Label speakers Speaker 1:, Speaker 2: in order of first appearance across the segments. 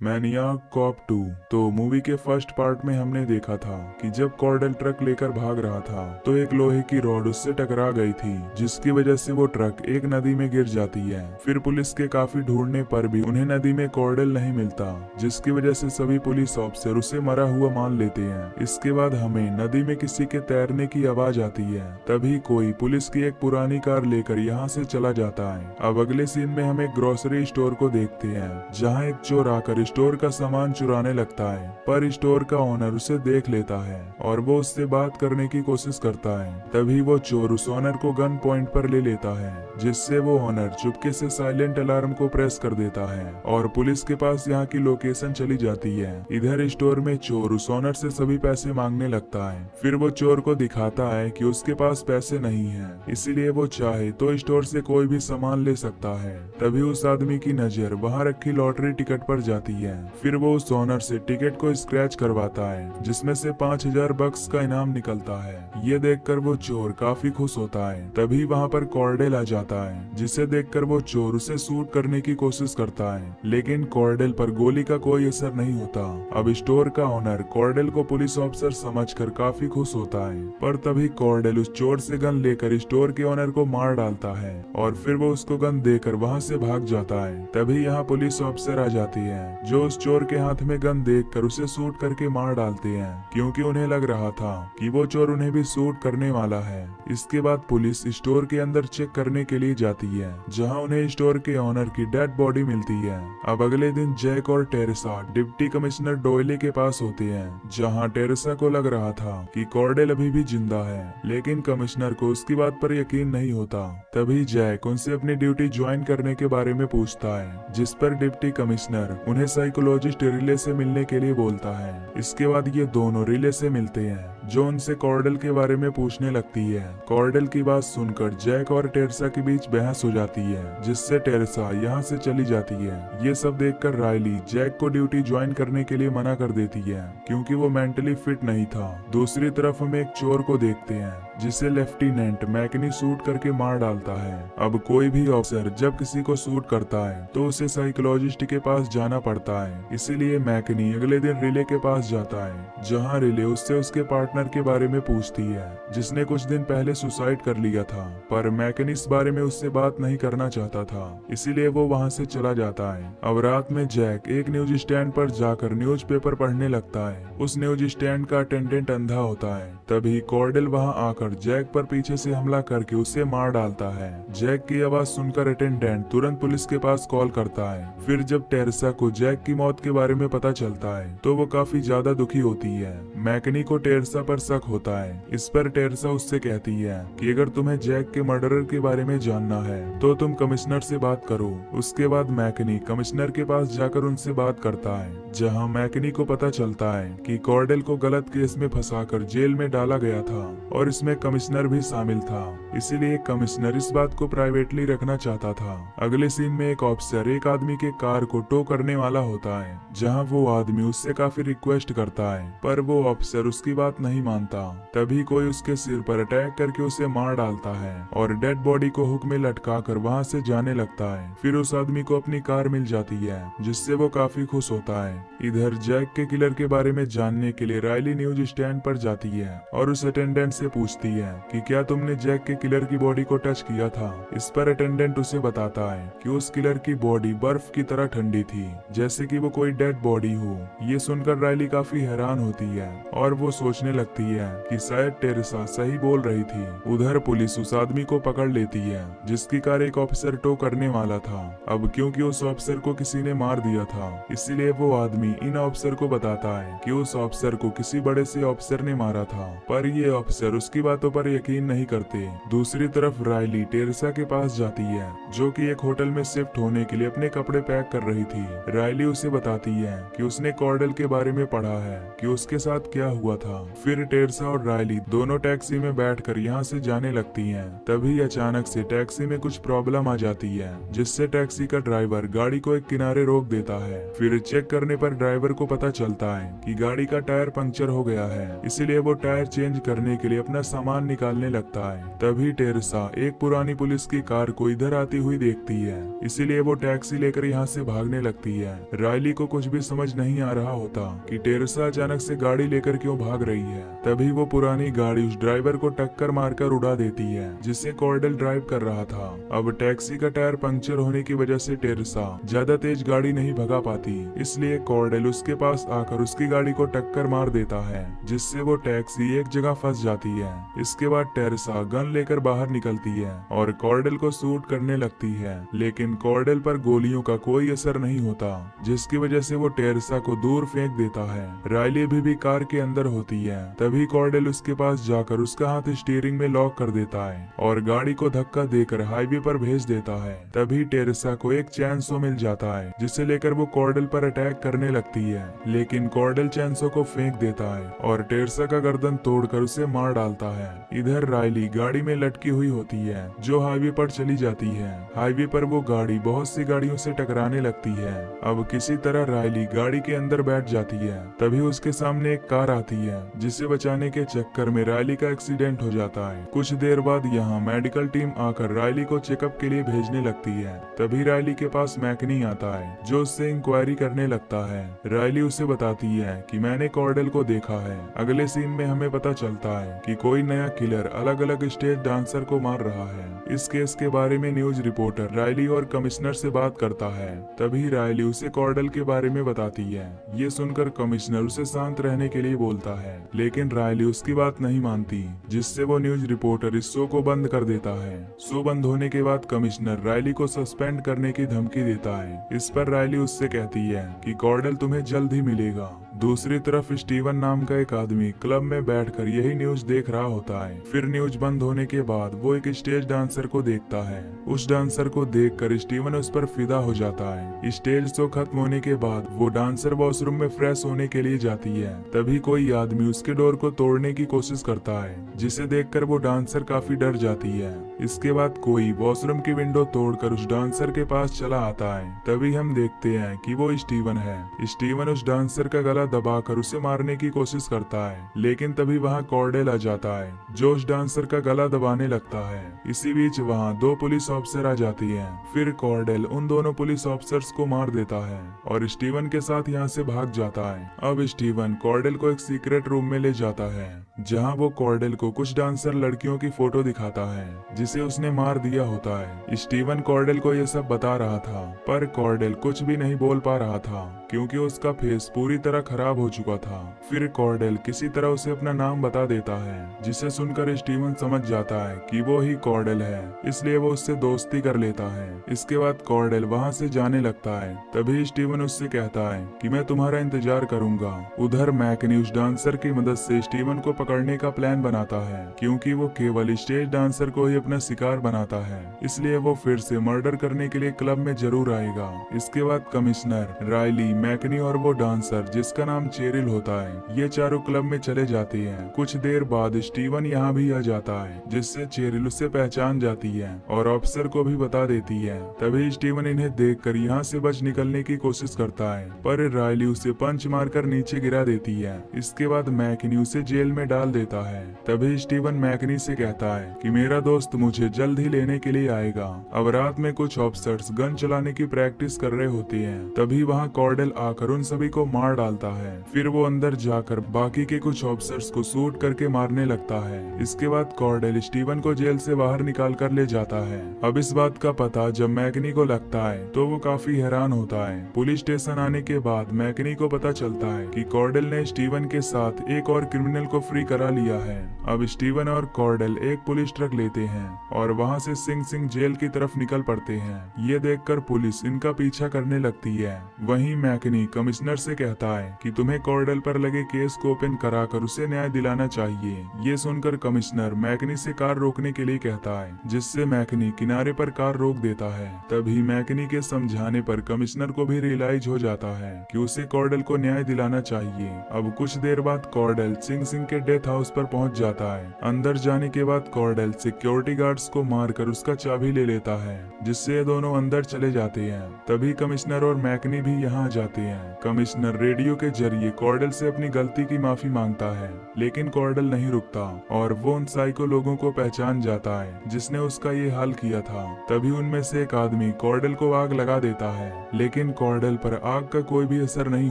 Speaker 1: मैनियाक corp 2। तो movie के first part में हमने देखा था कि जब कॉर्डल ट्रक लेकर भाग रहा था तो एक लोहे की रॉड उससे टकरा गई थी, जिसकी वजह से वो ट्रक एक नदी में गिर जाती है। फिर पुलिस के काफी ढूंढने पर भी उन्हें नदी में कॉर्डल नहीं मिलता, जिसकी वजह से सभी पुलिस ऑफिसर उसे मरा हुआ मान लेते हैं। इसके बाद हमें नदी में किसी के तैरने की आवाज आती है। तभी कोई पुलिस की एक पुरानी कार लेकर यहाँ से चला जाता है। अब अगले सीन में हम एक ग्रोसरी स्टोर को देखते हैं, जहाँ एक चोर आकर स्टोर का सामान चुराने लगता है, पर स्टोर का ओनर उसे देख लेता है और वो उससे बात करने की कोशिश करता है। तभी वो चोर उस ओनर को गन पॉइंट पर ले लेता है, जिससे वो ओनर चुपके से साइलेंट अलार्म को प्रेस कर देता है और पुलिस के पास यहाँ की लोकेशन चली जाती है। इधर स्टोर में चोर उस ओनर से सभी पैसे मांगने लगता है। फिर वो चोर को दिखाता है कि उसके पास पैसे नहीं है, इसीलिए वो चाहे तो स्टोर से कोई भी सामान ले सकता है। तभी उस आदमी की नजर वहाँ रखी लॉटरी टिकट पर जाती है। फिर वो उस ओनर से टिकट को स्क्रैच करवाता है, जिसमें से 5000 बक्स का इनाम निकलता है। ये देखकर वो चोर काफी खुश होता है। तभी वहाँ पर कॉर्डेल आ जाता है, जिसे देखकर वो चोर उसे शूट करने की कोशिश करता है, लेकिन कॉर्डेल पर गोली का कोई असर नहीं होता। अब स्टोर का ओनर कॉर्डेल को पुलिस ऑफिसर समझकर काफी खुश होता है, पर तभी कॉर्डेल उस चोर से गन लेकर स्टोर के ओनर को मार डालता है और फिर वो उसको गन देकर वहाँ से भाग जाता है। तभी यहाँ पुलिस ऑफिसर आ जाती है, जो उस चोर के हाथ में गन देखकर उसे शूट करके मार डालते हैं, क्योंकि उन्हें लग रहा था कि वो चोर उन्हें भी शूट करने वाला है। इसके बाद पुलिस स्टोर के अंदर चेक करने के लिए जाती है, जहां उन्हें स्टोर के ओनर की डेड बॉडी मिलती है। अब अगले दिन जैक और टेरेसा डिप्टी कमिश्नर डोयले के पास होते हैं, जहां टेरेसा को लग रहा था कि कॉर्डेल अभी भी जिंदा है, लेकिन कमिश्नर को उसकी बात पर यकीन नहीं होता। तभी जैक उनसे अपनी ड्यूटी ज्वाइन करने के बारे में पूछता है, जिस पर डिप्टी कमिश्नर उन्हें साइकोलॉजिस्ट रिले से मिलने के लिए बोलता है। इसके बाद ये दोनों रिले से मिलते हैं, जो उनसे कॉर्डेल के बारे में पूछने लगती है। कॉर्डेल की बात सुनकर जैक और टेरेसा के बीच बहस हो जाती है, जिससे टेरेसा यहाँ से चली जाती है। ये सब देखकर रायली जैक को ड्यूटी ज्वाइन करने के लिए मना कर देती है, क्योंकि वो मेंटली फिट नहीं था। दूसरी तरफ हम एक चोर को देखते हैं, जिसे लेफ्टिनेंट मैकनी शूट करके मार डालता है। अब कोई भी ऑफिसर जब किसी को शूट करता है तो उसे साइकोलॉजिस्ट के पास जाना पड़ता है, इसीलिए मैकनी अगले दिन रिले के पास जाता है, जहां रिले उससे उसके पार्टनर के बारे में पूछती है, जिसने कुछ दिन पहले सुसाइड कर लिया था। पर मैकनी इस बारे में उससे बात नहीं करना चाहता था, इसीलिए वो वहां से चला जाता है। अब रात में जैक एक न्यूज स्टैंड पर जाकर न्यूज़पेपर पढ़ने लगता है। उस न्यूज स्टैंड का अटेंडेंट अंधा होता है। तभी कॉर्डेल वहां आकर जैक पर पीछे से हमला करके उसे मार डालता है। जैक की आवाज सुनकर अटेंडेंट तुरंत पुलिस के पास कॉल करता है। फिर जब टेरेसा को जैक की मौत के बारे में पता चलता है तो वो काफी ज्यादा दुखी होती है। मैकनी को टेरेसा पर शक होता है। इस पर टेरेसा उससे कहती है कि अगर तुम्हें जैक के मर्डरर के बारे में जानना है तो तुम कमिश्नर से बात करो। उसके बाद मैकनी कमिश्नर के पास जाकर उनसे बात करता है, जहां मैकनी को पता चलता है कि कॉर्डेल को गलत केस में फंसाकर जेल में डाला गया था और इसमें कमिश्नर भी शामिल था, इसीलिए कमिश्नर इस बात को प्राइवेटली रखना चाहता था। अगले सीन में एक ऑफिसर एक आदमी के कार को टो करने वाला होता है, जहां वो आदमी उससे काफी रिक्वेस्ट करता है, पर वो ऑफिसर उसकी बात नहीं मानता। तभी कोई उसके सिर पर अटैक करके उसे मार डालता है और डेड बॉडी को हुक में लटका कर वहाँ से जाने लगता है। फिर उस आदमी को अपनी कार मिल जाती है, जिससे वो काफी खुश होता है। इधर जैक के किलर के बारे में जानने के लिए रायली न्यूज स्टैंड पर जाती है और उस अटेंडेंट से पूछती है कि क्या तुमने जैक के किलर की बॉडी को टच किया था। इस पर अटेंडेंट उसे बताता है कि उस किलर की बॉडी बर्फ की तरह ठंडी थी, जैसे कि वो कोई डेड बॉडी हो। ये सुनकर रायली काफी हैरान होती है और वो सोचने लगती है कि शायद टेरेसा सही बोल रही थी। उधर पुलिस उस आदमी को पकड़ लेती है, जिसकी कार एक ऑफिसर टो करने वाला था। अब क्योंकि उस ऑफिसर को किसी ने मार दिया था, इसीलिए वो आदमी इन ऑफिसर को बताता है कि उस ऑफिसर को किसी बड़े से ऑफिसर ने मारा था, पर ये ऑफिसर उसकी बातों पर यकीन नहीं करते। दूसरी तरफ रायली टेरेसा के पास जाती है, जो कि एक होटल में शिफ्ट होने के लिए अपने कपड़े पैक कर रही थी। रायली उसे बताती है कि उसने कॉर्डेल के बारे में पढ़ा है कि उसके साथ क्या हुआ था। फिर टेरेसा और रायली दोनों टैक्सी में बैठकर यहाँ से जाने लगती हैं। तभी अचानक से टैक्सी में कुछ प्रॉब्लम आ जाती है, जिससे टैक्सी का ड्राइवर गाड़ी को एक किनारे रोक देता है। फिर चेक करने पर ड्राइवर को पता चलता है कि गाड़ी का टायर पंक्चर हो गया है, इसीलिए वो टायर चेंज करने के लिए अपना सामान निकालने लगता है। तभी टेरेसा एक पुरानी पुलिस की कार को इधर आती हुई देखती है, इसीलिए वो टैक्सी लेकर यहाँ से भागने लगती है। रायली को कुछ भी समझ नहीं आ रहा होता कि टेरेसा अचानक से गाड़ी लेकर क्यों भाग रही है। तभी वो पुरानी गाड़ी उस ड्राइवर को टक्कर मारकर उड़ा देती है जिसे कॉर्डेल ड्राइव कर रहा था। अब टैक्सी का टायर पंक्चर होने की वजह से टेरेसा ज्यादा तेज गाड़ी नहीं भगा पाती, इसलिए कॉर्डेल उसके पास आकर उसकी गाड़ी को टक्कर मार देता है, जिससे वो टैक्सी एक जगह फंस जाती है। इसके बाद टेरेसा गन लेकर बाहर निकलती है और कॉर्डेल को शूट करने लगती है, लेकिन कॉर्डेल पर गोलियों का कोई असर नहीं होता, जिसकी वजह से वो टेरेसा को दूर फेंक देता है। रायली भी कार के अंदर होती है, तभी कॉर्डेल उसके पास जाकर उसका हाथ स्टीयरिंग में लॉक कर देता है और गाड़ी को धक्का देकर हाईवे पर भेज देता है। तभी टेरेसा को एक चैनसो मिल जाता है, जिसे लेकर वो कॉर्डेल पर अटैक करने लगती है, लेकिन कॉर्डेल चैनसो को फेंक देता है और टेरेसा का गर्दन तोड़कर उसे मार डालता है। इधर रायली गाड़ी में लटकी हुई होती है जो हाईवे पर चली जाती है। हाईवे पर वो गाड़ी बहुत सी गाड़ियों से टकराने लगती है। अब किसी तरह रायली गाड़ी के अंदर बैठ जाती है, तभी उसके सामने एक कार आती है, जिसे बचाने के चक्कर में रायली का एक्सीडेंट हो जाता है। कुछ देर बाद यहाँ मेडिकल टीम आकर रायली को चेकअप के लिए भेजने लगती है। तभी रायली के पास मैकनी आता है जो उससे इंक्वायरी करने लगता है। रायली उसे बताती है कि मैंने कॉर्डेल को देखा है। अगले सीन में हमें पता चलता है कि कोई नया किलर अलग अलग स्टेज डांसर को मार रहा है। इस केस के बारे में न्यूज रिपोर्टर रायली और कमिश्नर से बात करता है। तभी रायली उसे कॉर्डेल के बारे में बताती है। ये सुनकर कमिश्नर उसे शांत रहने के लिए बोलता है, लेकिन रायली उसकी बात नहीं मानती, जिससे वो न्यूज रिपोर्टर इस शो को बंद कर देता है। शो बंद होने के बाद कमिश्नर रायली को सस्पेंड करने की धमकी देता है। इस पर रायली उससे कहती है कि कॉर्डेल तुम्हें जल्द ही मिलेगा। दूसरी तरफ स्टीवन नाम का एक आदमी क्लब में बैठकर यही न्यूज देख रहा होता है। फिर न्यूज बंद होने के बाद वो एक स्टेज डांसर को देखता है। उस डांसर को देखकर स्टीवन उस पर फिदा हो जाता है। स्टेज शो खत्म होने के बाद वो डांसर वॉशरूम में फ्रेश होने के लिए जाती है। तभी कोई आदमी उसके डोर को तोड़ने की कोशिश करता है, जिसे देखकर वो डांसर काफी डर जाती है। इसके बाद कोई वॉशरूम की विंडो तोड़कर उस डांसर के पास चला आता है। तभी हम देखते हैं कि वो स्टीवन है। स्टीवन उस डांसर का गला दबाकर उसे मारने की कोशिश करता है, लेकिन तभी वहाँ कॉर्डेल आ जाता है जो उस डांसर का गला दबाने लगता है। इसी बीच वहाँ दो पुलिस ऑफिसर आ जाती हैं। फिर कॉर्डेल उन दोनों पुलिस ऑफिसर्स को मार देता है और स्टीवन के साथ यहाँ से भाग जाता है। अब स्टीवन कॉर्डेल को एक सीक्रेट रूम में ले जाता है, जहाँ वो कॉर्डेल को कुछ डांसर लड़कियों की फोटो दिखाता है जिसे उसने मार दिया होता है। स्टीवन कॉर्डेल को ये सब बता रहा था, पर कॉर्डेल कुछ भी नहीं बोल पा रहा था क्योंकि उसका फेस पूरी तरह खराब हो चुका था। फिर कॉर्डेल किसी तरह उसे अपना नाम बता देता है, जिसे सुनकर स्टीवन समझ जाता है कि वो ही कॉर्डेल है, इसलिए वो उससे दोस्ती कर लेता है। इसके बाद कॉर्डेल वहाँ से जाने लगता है। तभी स्टीवन उससे कहता है कि मैं तुम्हारा इंतजार करूंगा। उधर मैकनी उस डांसर की मदद से स्टीवन को पकड़ने का प्लान बनाता है, क्योंकि वो केवल स्टेज डांसर को ही अपना शिकार बनाता है, इसलिए वो फिर से मर्डर करने के लिए क्लब में जरूर आएगा। इसके बाद कमिश्नर, रायली, मैकनी और वो डांसर जिसका नाम चेरिल होता है, ये चारों क्लब में चले जाते हैं। कुछ देर बाद स्टीवन यहाँ भी आ जाता है, जिससे चेरिल उसे पहचान जाती है और ऑफिसर को भी बता देती है। तभी स्टीवन इन्हें देखकर यहाँ से बच निकलने की कोशिश करता है, पर रायली उसे पंच मारकर नीचे गिरा देती है। इसके बाद मैकनी उसे जेल में डाल देता है। तभी स्टीवन मैकनी से कहता है कि मेरा दोस्त मुझे जल्द ही लेने के लिए आएगा। अब रात में कुछ ऑफिसर्स गन चलाने की प्रैक्टिस कर रहे होते हैं। तभी वहाँ कॉर्डेल आकर उन सभी को मार डालता है। फिर वो अंदर जाकर बाकी के कुछ ऑफिसर्स को शूट करके मारने लगता है। इसके बाद कॉर्डेल स्टीवन को जेल से बाहर निकाल कर ले जाता है। अब इस बात का पता जब मैकनी को लगता है तो वो काफी हैरान होता है। पुलिस स्टेशन आने के बाद मैकनी को पता चलता है कि कॉर्डेल ने स्टीवन के साथ एक और क्रिमिनल को फ्री करा लिया है। अब स्टीवन और कॉर्डेल एक पुलिस ट्रक लेते हैं और वहाँ से सिंह सिंह जेल की तरफ निकल पड़ते हैं। ये देखकर पुलिस इनका पीछा करने लगती है। वहीं मैकनी कमिश्नर से कहता है कि तुम्हें कॉर्डेल पर लगे केस को ओपन कराकर उसे न्याय दिलाना चाहिए। ये सुनकर कमिश्नर मैकनी से कार रोकने के लिए कहता है, जिससे मैकनी किनारे पर कार रोक देता है। तभी मैकनी के समझाने पर कमिश्नर को भी रियलाइज हो जाता है कि उसे कॉर्डेल को न्याय दिलाना चाहिए। अब कुछ देर बाद कॉर्डेल सिंह सिंह के डेथ हाउस पर पहुंच जाता है। अंदर जाने के बाद कॉर्डेल सिक्योरिटी गार्ड्स को मारकर उसका चाबी ले लेता है, जिससे ये दोनों अंदर चले जाते हैं। तभी कमिश्नर और मैकनी भी यहाँ आ जाते जाते हैं। कमिश्नर रेडियो के जरिए कॉर्डल से अपनी गलती की माफी मांगता है, लेकिन कॉर्डल नहीं रुकता और वो उन साइको लोगों को पहचान जाता है जिसने उसका ये हाल किया था। तभी उनमें से एक आदमी कॉर्डल को आग लगा देता है, लेकिन कॉर्डल पर आग का कोई भी असर नहीं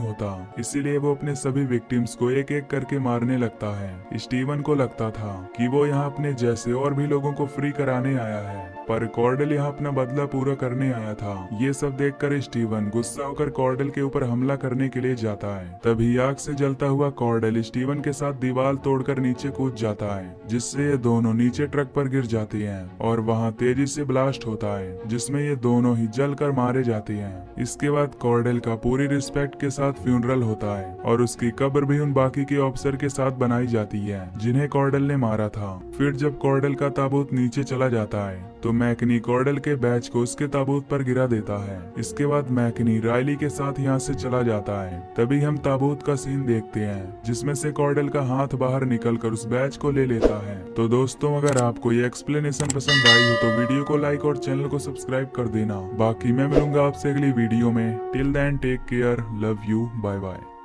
Speaker 1: होता। इसीलिए वो अपने सभी विक्टिम्स को एक एक करके मारने लगता है। स्टीवन को लगता था कि वो यहाँ अपने जैसे और भी लोगों को फ्री कराने आया है, पर कॉर्डल यहाँ अपना बदला पूरा करने आया था। ये सब देखकर स्टीवन गुस्सा होकर कॉर्डल के ऊपर हमला करने के लिए जाता है। तभी आग से जलता हुआ कॉर्डल स्टीवन के साथ दीवार तोड़कर नीचे कूद जाता है, जिससे ये दोनों नीचे ट्रक पर गिर जाते हैं और वहाँ तेजी से ब्लास्ट होता है, जिसमें ये दोनों ही जलकर मारे जाते हैं। इसके बाद कॉर्डल का पूरी रिस्पेक्ट के साथ फ्यूनरल होता है और उसकी कब्र भी उन बाकी के ऑफिसर के साथ बनाई जाती है जिन्हें कॉर्डल ने मारा था। फिर जब कॉर्डल का ताबूत नीचे चला जाता है तो मैकनी कॉर्डल के बैच को उसके ताबूत पर गिरा देता है। इसके बाद मैकनी रायली के साथ यहाँ से चला जाता है। तभी हम ताबूत का सीन देखते हैं जिसमें से कॉर्डल का हाथ बाहर निकलकर उस बैच को ले लेता है। तो दोस्तों, अगर आपको ये एक्सप्लेनेशन पसंद आई हो तो वीडियो को लाइक और चैनल को सब्सक्राइब कर देना। बाकी मैं मिलूंगा आपसे अगली वीडियो में। Till then take care, love you, bye bye.